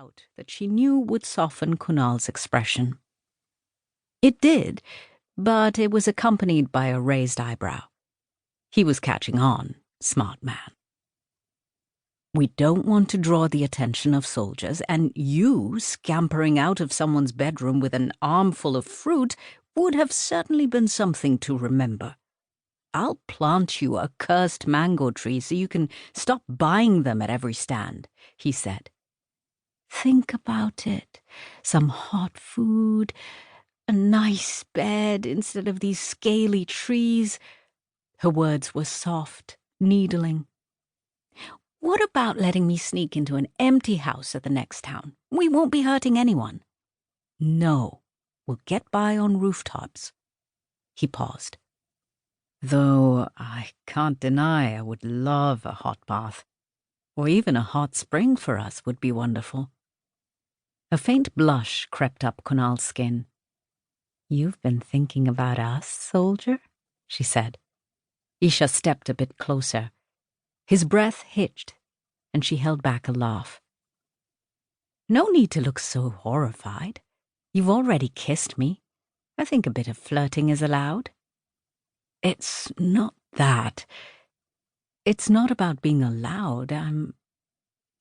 pout that she knew would soften Kunal's expression. It did, but it was accompanied by a raised eyebrow. He was catching on, smart man. We don't want to draw the attention of soldiers, and you scampering out of someone's bedroom with an armful of fruit would have certainly been something to remember. I'll plant you a cursed mango tree so you can stop buying them at every stand, he said. Think about it. Some hot food, a nice bed instead of these scaly trees. Her words were soft, needling. What about letting me sneak into an empty house at the next town? We won't be hurting anyone. No, we'll get by on rooftops. He paused. Though I can't deny I would love a hot bath. Or even a hot spring for us would be wonderful. A faint blush crept up Kunal's skin. You've been thinking about us, soldier? She said. Esha stepped a bit closer. His breath hitched, and she held back a laugh. No need to look so horrified. You've already kissed me. I think a bit of flirting is allowed. It's not that. It's not about being allowed.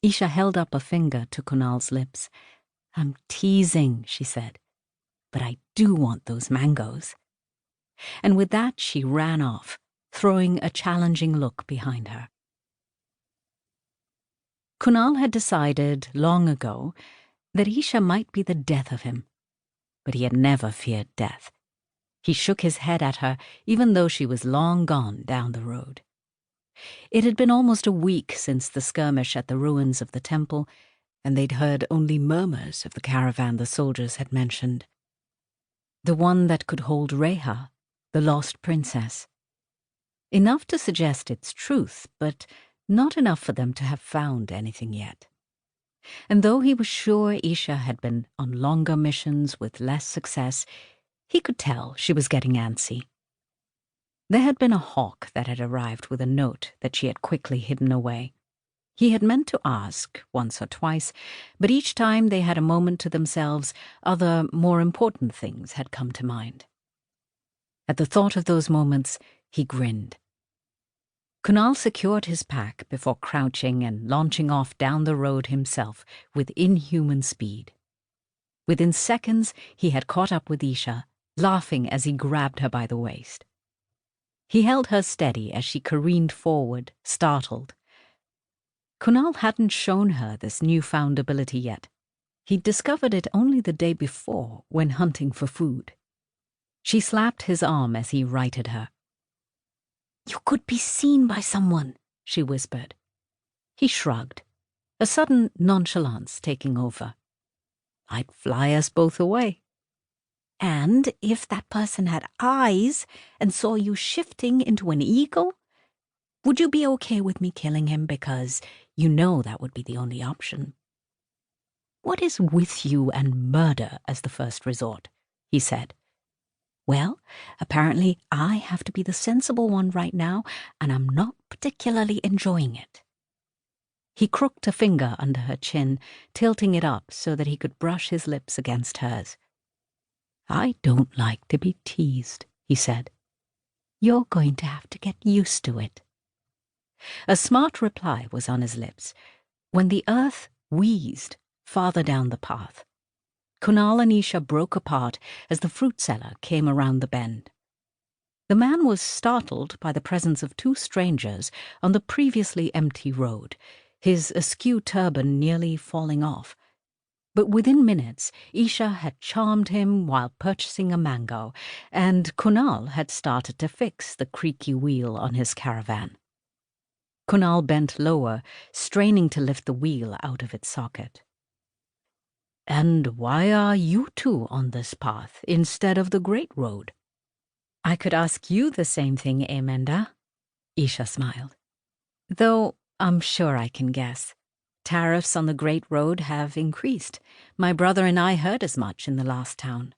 Esha held up a finger to Kunal's lips. I'm teasing, she said. But I do want those mangoes. And with that she ran off, throwing a challenging look behind her. Kunal had decided long ago that Esha might be the death of him, but he had never feared death. He shook his head at her, even though she was long gone down the road. It had been almost a week since the skirmish at the ruins of the temple, and they'd heard only murmurs of the caravan the soldiers had mentioned. The one that could hold Reha, the lost princess. Enough to suggest its truth, but not enough for them to have found anything yet. And though he was sure Esha had been on longer missions with less success, he could tell she was getting antsy. There had been a hawk that had arrived with a note that she had quickly hidden away. He had meant to ask once or twice, but each time they had a moment to themselves, other, more important things had come to mind. At the thought of those moments, he grinned. Kunal secured his pack before crouching and launching off down the road himself with inhuman speed. Within seconds, he had caught up with Esha, laughing as he grabbed her by the waist. He held her steady as she careened forward, startled. Kunal hadn't shown her this newfound ability yet. He'd discovered it only the day before when hunting for food. She slapped his arm as he righted her. You could be seen by someone, she whispered. He shrugged, a sudden nonchalance taking over. I'd fly us both away. And if that person had eyes and saw you shifting into an eagle, would you be okay with me killing him because you know that would be the only option? What is with you and murder as the first resort? He said. Well, apparently I have to be the sensible one right now, and I'm not particularly enjoying it. He crooked a finger under her chin, tilting it up so that he could brush his lips against hers. I don't like to be teased, he said. You're going to have to get used to it. A smart reply was on his lips when the earth wheezed farther down the path. Kunal and Esha broke apart as the fruit seller came around the bend. The man was startled by the presence of two strangers on the previously empty road, his askew turban nearly falling off. But within minutes, Esha had charmed him while purchasing a mango, and Kunal had started to fix the creaky wheel on his caravan. Kunal bent lower, straining to lift the wheel out of its socket. And why are you two on this path instead of the Great Road? I could ask you the same thing, Amanda. Esha smiled. Though I'm sure I can guess. Tariffs on the Great Road have increased. My brother and I heard as much in the last town.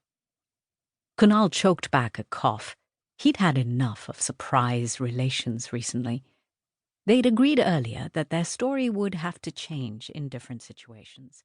Kunal choked back a cough. He'd had enough of surprise relations recently. They'd agreed earlier that their story would have to change in different situations.